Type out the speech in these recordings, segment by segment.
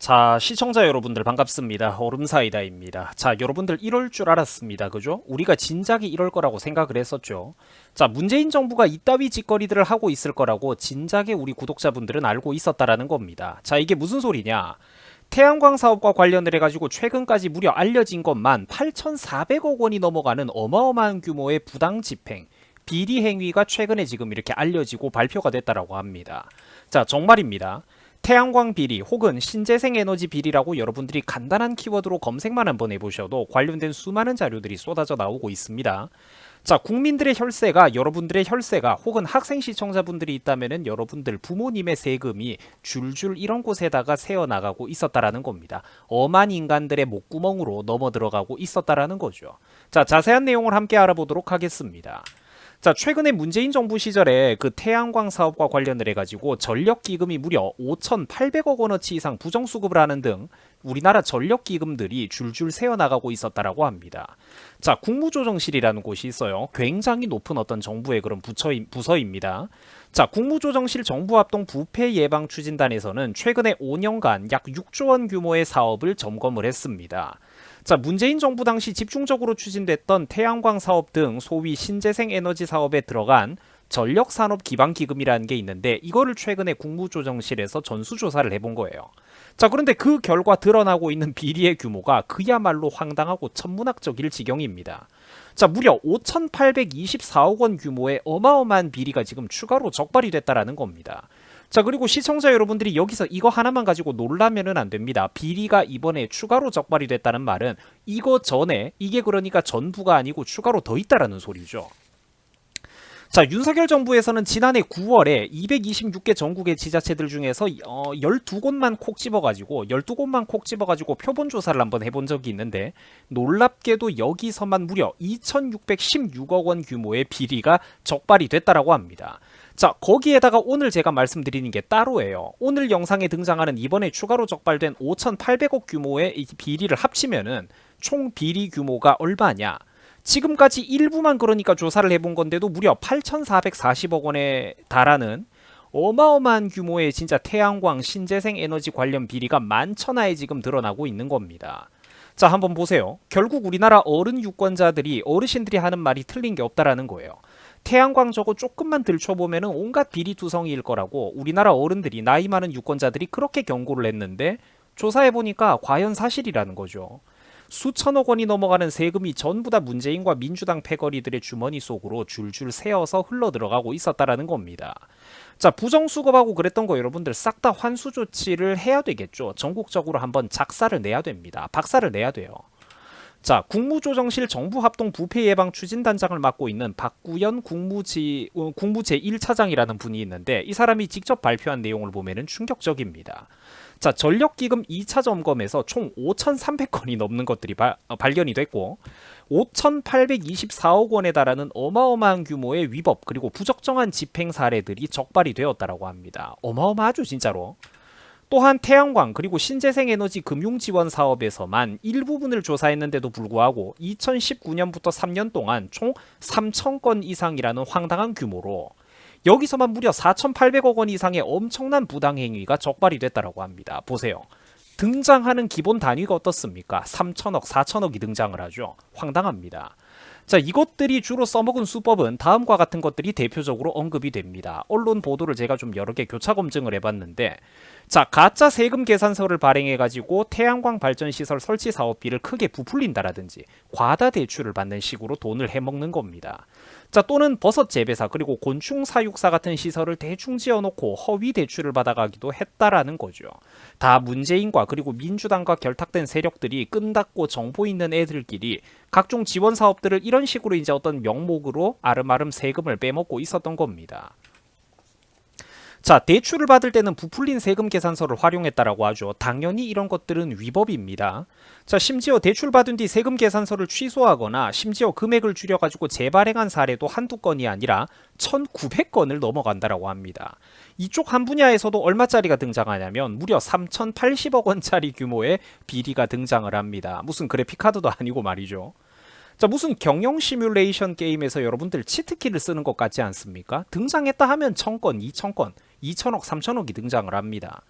자, 시청자 여러분들 반갑습니다. 얼음사이다입니다. 자, 여러분들 이럴 줄 알았습니다. 그죠? 우리가 진작에 이럴 거라고 생각을 했었죠. 자, 문재인 정부가 이따위 짓거리들을 하고 있을 거라고 진작에 우리 구독자분들은 알고 있었다라는 겁니다. 자, 이게 무슨 소리냐? 태양광 사업과 관련을 해가지고 최근까지 무려 알려진 것만 8,400억 원이 넘어가는 어마어마한 규모의 부당 집행, 비리 행위가 최근에 지금 이렇게 알려지고 발표가 됐다라고 합니다. 자, 정말입니다. 태양광 비리 혹은 신재생 에너지 비리라고 여러분들이 간단한 키워드로 검색만 한번 해보셔도 관련된 수많은 자료들이 쏟아져 나오고 있습니다. 자, 국민들의 혈세가, 여러분들의 혈세가 혹은 학생 시청자분들이 있다면은 여러분들 부모님의 세금이 줄줄 이런 곳에다가 새어나가고 있었다라는 겁니다. 엄한 인간들의 목구멍으로 넘어 들어가고 있었다라는 거죠. 자, 자세한 내용을 함께 알아보도록 하겠습니다. 자, 최근에 문재인 정부 시절에 그 태양광 사업과 관련을 해가지고 전력기금이 무려 5,800억 원어치 이상 부정수급을 하는 등 우리나라 전력기금들이 줄줄 새어나가고 있었다라고 합니다. 자, 국무조정실이라는 곳이 있어요. 굉장히 높은 어떤 정부의 그런 부서입니다. 자, 국무조정실 정부합동 부패 예방 추진단에서는 최근에 5년간 약 6조 원 규모의 사업을 점검을 했습니다. 자, 문재인 정부 당시 집중적으로 추진됐던 태양광 사업 등 소위 신재생 에너지 사업에 들어간 전력산업기반기금이라는 게 있는데 이거를 최근에 국무조정실에서 전수조사를 해본 거예요. 자, 그런데 그 결과 드러나고 있는 비리의 규모가 그야말로 황당하고 천문학적일 지경입니다. 자, 무려 5,824억 원 규모의 어마어마한 비리가 지금 추가로 적발이 됐다라는 겁니다. 자, 그리고 시청자 여러분들이 여기서 이거 하나만 가지고 놀라면은 안 됩니다. 비리가 이번에 추가로 적발이 됐다는 말은 이거 전에 이게 그러니까 전부가 아니고 추가로 더 있다라는 소리죠. 자, 윤석열 정부에서는 지난해 9월에 226개 전국의 지자체들 중에서 12곳만 콕 집어가지고 표본 조사를 한번 해본 적이 있는데 놀랍게도 여기서만 무려 2,616억 원 규모의 비리가 적발이 됐다라고 합니다. 자, 거기에다가 오늘 제가 말씀드리는 게 따로예요. 오늘 영상에 등장하는 이번에 추가로 적발된 5,800억 규모의 이 비리를 합치면은 총 비리 규모가 얼마냐? 지금까지 일부만 그러니까 조사를 해본 건데도 무려 8,440억 원에 달하는 어마어마한 규모의 진짜 태양광 신재생 에너지 관련 비리가 만천하에 지금 드러나고 있는 겁니다. 자, 한번 보세요. 결국 우리나라 어른 유권자들이 어르신들이 하는 말이 틀린 게 없다라는 거예요. 태양광 저거 조금만 들춰보면은 온갖 비리투성이일 거라고 우리나라 어른들이 나이 많은 유권자들이 그렇게 경고를 했는데 조사해보니까 과연 사실이라는 거죠. 수천억 원이 넘어가는 세금이 전부 다 문재인과 민주당 패거리들의 주머니 속으로 줄줄 새어서 흘러들어가고 있었다라는 겁니다. 자, 부정수급하고 그랬던 거 여러분들 싹 다 환수 조치를 해야 되겠죠. 전국적으로 한번 작사를 내야 됩니다. 박사를 내야 돼요. 자, 국무조정실 정부합동 부패 예방 추진단장을 맡고 있는 박구연 국무 제1차장이라는 분이 있는데 이 사람이 직접 발표한 내용을 보면은 충격적입니다. 자, 전력기금 2차 점검에서 총 5,300건이 넘는 것들이 발견이 됐고 5,824억 원에 달하는 어마어마한 규모의 위법 그리고 부적정한 집행 사례들이 적발이 되었다라고 합니다. 어마어마하죠, 진짜로. 또한 태양광 그리고 신재생에너지 금융지원 사업에서만 일부분을 조사했는데도 불구하고 2019년부터 3년 동안 총 3,000건 이상이라는 황당한 규모로 여기서만 무려 4,800억 원 이상의 엄청난 부당행위가 적발이 됐다고 합니다. 보세요. 등장하는 기본 단위가 어떻습니까? 3천억, 4천억이 등장을 하죠. 황당합니다. 자, 이것들이 주로 써먹은 수법은 다음과 같은 것들이 대표적으로 언급이 됩니다. 언론 보도를 제가 좀 여러 개 교차 검증을 해봤는데 자, 가짜 세금 계산서를 발행해가지고 태양광 발전시설 설치 사업비를 크게 부풀린다라든지 과다 대출을 받는 식으로 돈을 해먹는 겁니다. 자, 또는 버섯 재배사 그리고 곤충 사육사 같은 시설을 대충 지어놓고 허위 대출을 받아가기도 했다라는 거죠. 다 문재인과 그리고 민주당과 결탁된 세력들이 끈닫고 정보 있는 애들끼리 각종 지원 사업들을 이런 식으로 이제 어떤 명목으로 아름아름 세금을 빼먹고 있었던 겁니다. 자, 대출을 받을 때는 부풀린 세금 계산서를 활용했다라고 하죠. 당연히 이런 것들은 위법입니다. 자, 심지어 대출 받은 뒤 세금 계산서를 취소하거나 심지어 금액을 줄여가지고 재발행한 사례도 한두 건이 아니라 1,900건을 넘어간다라고 합니다. 이쪽 한 분야에서도 얼마짜리가 등장하냐면 무려 3,080억 원짜리 규모의 비리가 등장을 합니다. 무슨 그래픽카드도 아니고 말이죠. 자, 무슨 경영 시뮬레이션 게임에서 여러분들 치트키를 쓰는 것 같지 않습니까? 등장했다 하면 1,000건, 2,000건, 2천억, 3천억이 등장을 합니다.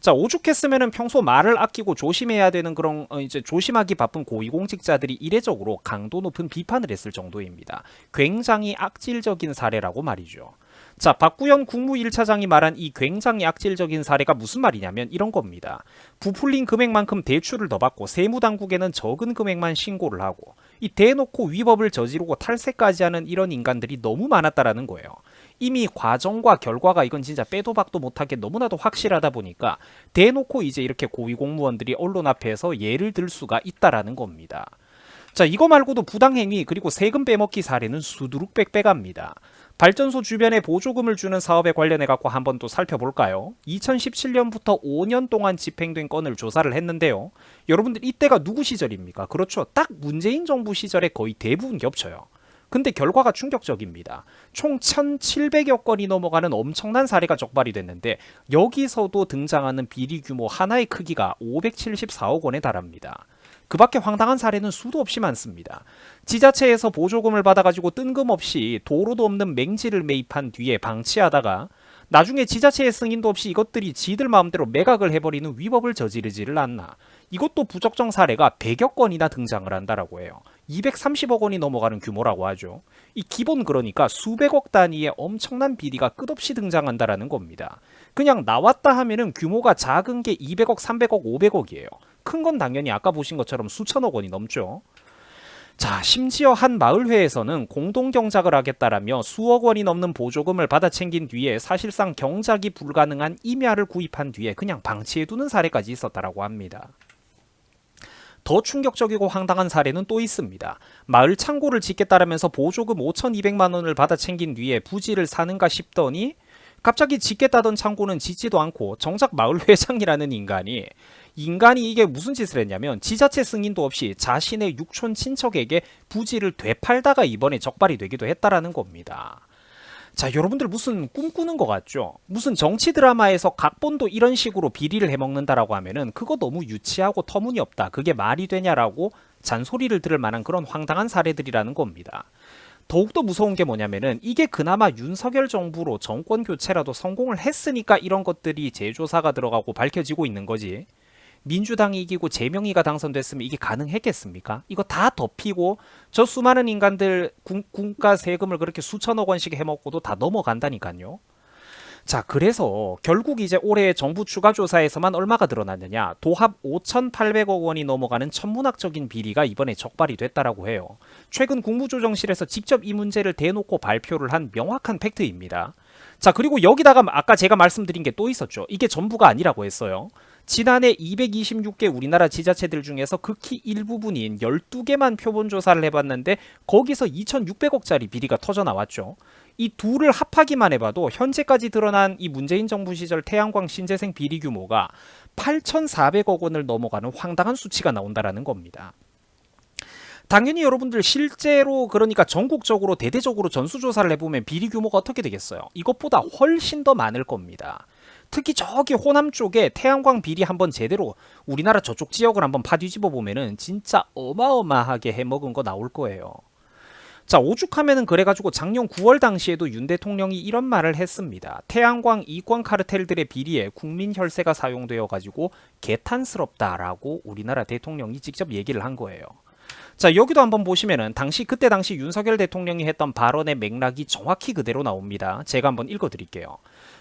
자, 오죽했으면은 평소 말을 아끼고 조심해야 되는 그런 이제 조심하기 바쁜 고위공직자들이 이례적으로 강도 높은 비판을 했을 정도입니다. 굉장히 악질적인 사례라고 말이죠. 자, 박구현 국무 1차장이 말한 이 굉장히 악질적인 사례가 무슨 말이냐면 이런 겁니다. 부풀린 금액만큼 대출을 더 받고 세무당국에는 적은 금액만 신고를 하고 이 대놓고 위법을 저지르고 탈세까지 하는 이런 인간들이 너무 많았다라는 거예요. 이미 과정과 결과가 이건 진짜 빼도 박도 못하게 너무나도 확실하다 보니까 대놓고 이제 이렇게 고위공무원들이 언론 앞에서 예를 들 수가 있다라는 겁니다. 자, 이거 말고도 부당행위 그리고 세금 빼먹기 사례는 수두룩 빽빽합니다. 발전소 주변에 보조금을 주는 사업에 관련해 갖고 한번 또 살펴볼까요? 2017년부터 5년 동안 집행된 건을 조사를 했는데요. 여러분들 이때가 누구 시절입니까? 그렇죠. 딱 문재인 정부 시절에 거의 대부분 겹쳐요. 근데 결과가 충격적입니다. 총 1,700여 건이 넘어가는 엄청난 사례가 적발이 됐는데 여기서도 등장하는 비리 규모 하나의 크기가 574억 원에 달합니다. 그 밖에 황당한 사례는 수도 없이 많습니다. 지자체에서 보조금을 받아가지고 뜬금없이 도로도 없는 맹지를 매입한 뒤에 방치하다가 나중에 지자체의 승인도 없이 이것들이 지들 마음대로 매각을 해버리는 위법을 저지르지를 않나. 이것도 부적정 사례가 100여 건이나 등장을 한다라고 해요. 230억 원이 넘어가는 규모라고 하죠. 이 기본 그러니까 수백억 단위의 엄청난 비리가 끝없이 등장한다라는 겁니다. 그냥 나왔다 하면은 규모가 작은 게 200억, 300억, 500억이에요. 큰 건 당연히 아까 보신 것처럼 수천억 원이 넘죠. 자, 심지어 한 마을회에서는 공동경작을 하겠다라며 수억 원이 넘는 보조금을 받아 챙긴 뒤에 사실상 경작이 불가능한 임야를 구입한 뒤에 그냥 방치해두는 사례까지 있었다라고 합니다. 더 충격적이고 황당한 사례는 또 있습니다. 마을 창고를 짓겠다라면서 보조금 5,200만 원을 받아 챙긴 뒤에 부지를 사는가 싶더니 갑자기 짓겠다던 창고는 짓지도 않고 정작 마을 회장이라는 인간이 이게 무슨 짓을 했냐면 지자체 승인도 없이 자신의 육촌 친척에게 부지를 되팔다가 이번에 적발이 되기도 했다라는 겁니다. 자, 여러분들 무슨 꿈꾸는 것 같죠? 무슨 정치 드라마에서 각본도 이런 식으로 비리를 해먹는다라고 하면은 그거 너무 유치하고 터무니없다. 그게 말이 되냐라고 잔소리를 들을 만한 그런 황당한 사례들이라는 겁니다. 더욱더 무서운 게 뭐냐면은 이게 그나마 윤석열 정부로 정권 교체라도 성공을 했으니까 이런 것들이 재조사가 들어가고 밝혀지고 있는 거지. 민주당이 이기고 재명이가 당선됐으면 이게 가능했겠습니까? 이거 다 덮이고 저 수많은 인간들 국가 세금을 그렇게 수천억 원씩 해먹고도 다 넘어간다니까요. 자, 그래서 결국 이제 올해 정부 추가 조사에서만 얼마가 드러났느냐. 도합 5,800억 원이 넘어가는 천문학적인 비리가 이번에 적발이 됐다라고 해요. 최근 국무조정실에서 직접 이 문제를 대놓고 발표를 한 명확한 팩트입니다. 자, 그리고 여기다가 아까 제가 말씀드린 게 또 있었죠. 이게 전부가 아니라고 했어요. 지난해 226개 우리나라 지자체들 중에서 극히 일부분인 12개만 표본 조사를 해봤는데 거기서 2,600억짜리 비리가 터져 나왔죠. 이 둘을 합하기만 해봐도 현재까지 드러난 이 문재인 정부 시절 태양광 신재생 비리 규모가 8,400억 원을 넘어가는 황당한 수치가 나온다라는 겁니다. 당연히 여러분들 실제로 그러니까 전국적으로 대대적으로 전수조사를 해보면 비리 규모가 어떻게 되겠어요? 이것보다 훨씬 더 많을 겁니다. 특히 저기 호남 쪽에 태양광 비리 한번 제대로 우리나라 저쪽 지역을 한번 파뒤집어 보면은 진짜 어마어마하게 해먹은 거 나올 거예요. 자, 오죽하면은 그래가지고 작년 9월 당시에도 윤 대통령이 이런 말을 했습니다. 태양광 이권 카르텔들의 비리에 국민 혈세가 사용되어 가지고 개탄스럽다라고 우리나라 대통령이 직접 얘기를 한 거예요. 자, 여기도 한번 보시면은 그때 당시 윤석열 대통령이 했던 발언의 맥락이 정확히 그대로 나옵니다. 제가 한번 읽어드릴게요.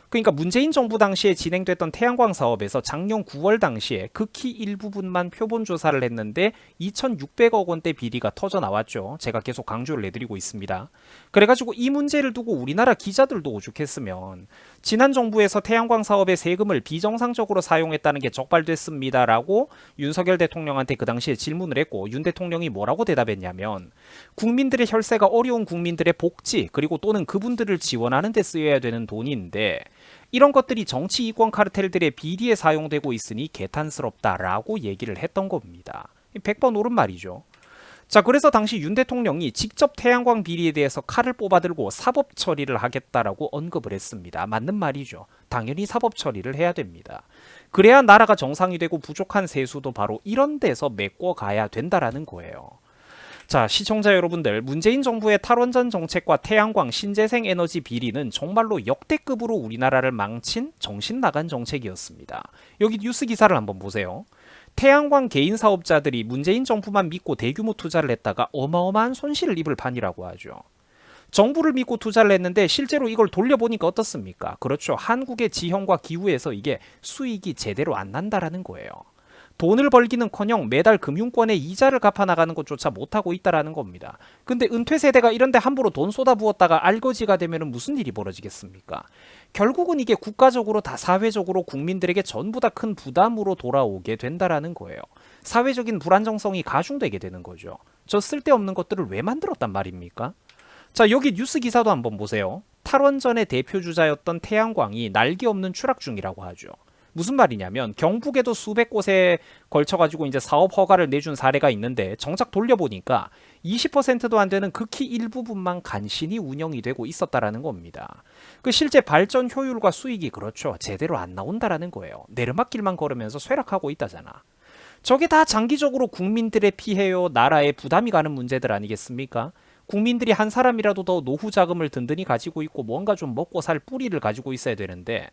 그러니까 문재인 정부 당시에 진행됐던 태양광 사업에서 작년 9월 당시에 극히 일부분만 표본 조사를 했는데 2,600억 원대 비리가 터져 나왔죠. 제가 계속 강조를 해드리고 있습니다. 그래가지고 이 문제를 두고 우리나라 기자들도 오죽했으면 지난 정부에서 태양광 사업의 세금을 비정상적으로 사용했다는 게 적발됐습니다라고 윤석열 대통령한테 그 당시에 질문을 했고 윤 대통령이 뭐라고 대답했냐면 국민들의 혈세가 어려운 국민들의 복지 그리고 또는 그분들을 지원하는 데 쓰여야 되는 돈인데 이런 것들이 정치 이권 카르텔들의 비리에 사용되고 있으니 개탄스럽다라고 얘기를 했던 겁니다. 100번 옳은 말이죠. 자, 그래서 당시 윤 대통령이 직접 태양광 비리에 대해서 칼을 뽑아들고 사법 처리를 하겠다라고 언급을 했습니다. 맞는 말이죠. 당연히 사법 처리를 해야 됩니다. 그래야 나라가 정상이 되고 부족한 세수도 바로 이런 데서 메꿔 가야 된다라는 거예요. 자, 시청자 여러분들, 문재인 정부의 탈원전 정책과 태양광 신재생 에너지 비리는 정말로 역대급으로 우리나라를 망친 정신 나간 정책이었습니다. 여기 뉴스 기사를 한번 보세요. 태양광 개인 사업자들이 문재인 정부만 믿고 대규모 투자를 했다가 어마어마한 손실을 입을 판이라고 하죠. 정부를 믿고 투자를 했는데 실제로 이걸 돌려보니까 어떻습니까? 그렇죠. 한국의 지형과 기후에서 이게 수익이 제대로 안 난다라는 거예요. 돈을 벌기는커녕 매달 금융권에 이자를 갚아 나가는 것조차 못하고 있다라는 겁니다. 근데 은퇴 세대가 이런데 함부로 돈 쏟아부었다가 알거지가 되면 무슨 일이 벌어지겠습니까? 결국은 이게 국가적으로 다 사회적으로 국민들에게 전부 다 큰 부담으로 돌아오게 된다라는 거예요. 사회적인 불안정성이 가중되게 되는 거죠. 저 쓸데없는 것들을 왜 만들었단 말입니까? 자, 여기 뉴스 기사도 한번 보세요. 탈원전의 대표 주자였던 태양광이 날개 없는 추락 중이라고 하죠. 무슨 말이냐면 경북에도 수백 곳에 걸쳐가지고 이제 사업 허가를 내준 사례가 있는데 정작 돌려보니까 20%도 안 되는 극히 일부분만 간신히 운영이 되고 있었다라는 겁니다. 그 실제 발전 효율과 수익이 그렇죠. 제대로 안 나온다라는 거예요. 내리막길만 걸으면서 쇠락하고 있다잖아. 저게 다 장기적으로 국민들의 피해요, 나라에 부담이 가는 문제들 아니겠습니까? 국민들이 한 사람이라도 더 노후 자금을 든든히 가지고 있고 뭔가 좀 먹고 살 뿌리를 가지고 있어야 되는데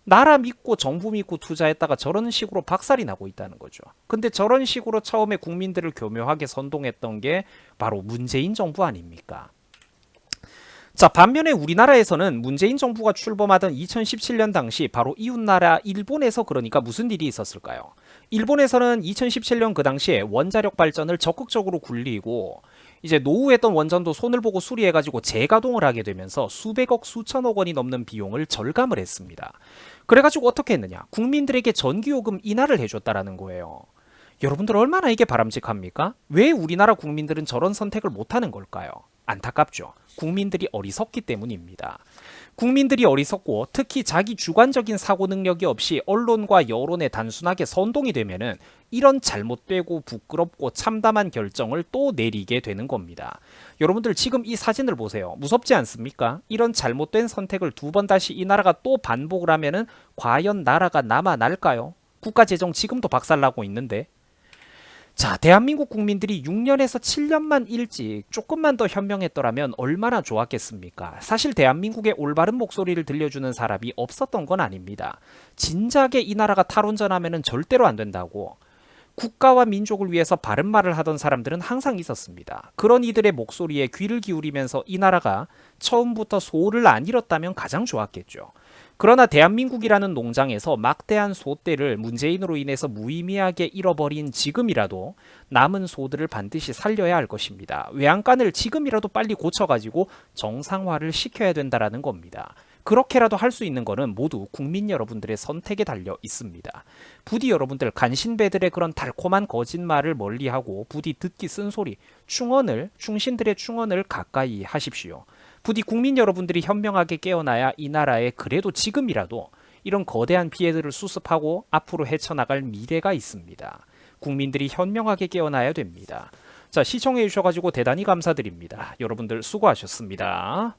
나라 믿고 정부 믿고 투자했다가 저런 식으로 박살이 나고 있다는 거죠. 근데 저런 식으로 처음에 국민들을 교묘하게 선동했던 게 바로 문재인 정부 아닙니까? 자, 반면에 우리나라에서는 문재인 정부가 출범하던 2017년 당시 바로 이웃나라 일본에서 그러니까 무슨 일이 있었을까요? 일본에서는 2017년 그 당시에 원자력 발전을 적극적으로 굴리고 이제 노후했던 원전도 손을 보고 수리해가지고 재가동을 하게 되면서 수백억 수천억 원이 넘는 비용을 절감을 했습니다. 그래가지고 어떻게 했느냐? 국민들에게 전기요금 인하를 해줬다라는 거예요. 여러분들 얼마나 이게 바람직합니까? 왜 우리나라 국민들은 저런 선택을 못하는 걸까요? 안타깝죠. 국민들이 어리석기 때문입니다. 국민들이 어리석고 특히 자기 주관적인 사고 능력이 없이 언론과 여론에 단순하게 선동이 되면은 이런 잘못되고 부끄럽고 참담한 결정을 또 내리게 되는 겁니다. 여러분들 지금 이 사진을 보세요. 무섭지 않습니까? 이런 잘못된 선택을 두 번 다시 이 나라가 또 반복을 하면은 과연 나라가 남아날까요? 국가재정 지금도 박살나고 있는데. 자, 대한민국 국민들이 6년에서 7년만 일찍 조금만 더 현명했더라면 얼마나 좋았겠습니까? 사실 대한민국의 올바른 목소리를 들려주는 사람이 없었던 건 아닙니다. 진작에 이 나라가 탈원전하면 절대로 안 된다고 국가와 민족을 위해서 바른 말을 하던 사람들은 항상 있었습니다. 그런 이들의 목소리에 귀를 기울이면서 이 나라가 처음부터 소를 안 잃었다면 가장 좋았겠죠. 그러나 대한민국이라는 농장에서 막대한 소떼를 문재인으로 인해서 무의미하게 잃어버린 지금이라도 남은 소들을 반드시 살려야 할 것입니다. 외양간을 지금이라도 빨리 고쳐가지고 정상화를 시켜야 된다라는 겁니다. 그렇게라도 할 수 있는 거는 모두 국민 여러분들의 선택에 달려 있습니다. 부디 여러분들 간신배들의 그런 달콤한 거짓말을 멀리하고 부디 듣기 쓴소리, 충신들의 충언을 가까이 하십시오. 부디 국민 여러분들이 현명하게 깨어나야 이 나라에 그래도 지금이라도 이런 거대한 피해들을 수습하고 앞으로 헤쳐나갈 미래가 있습니다. 국민들이 현명하게 깨어나야 됩니다. 자, 시청해 주셔가지고 대단히 감사드립니다. 여러분들 수고하셨습니다.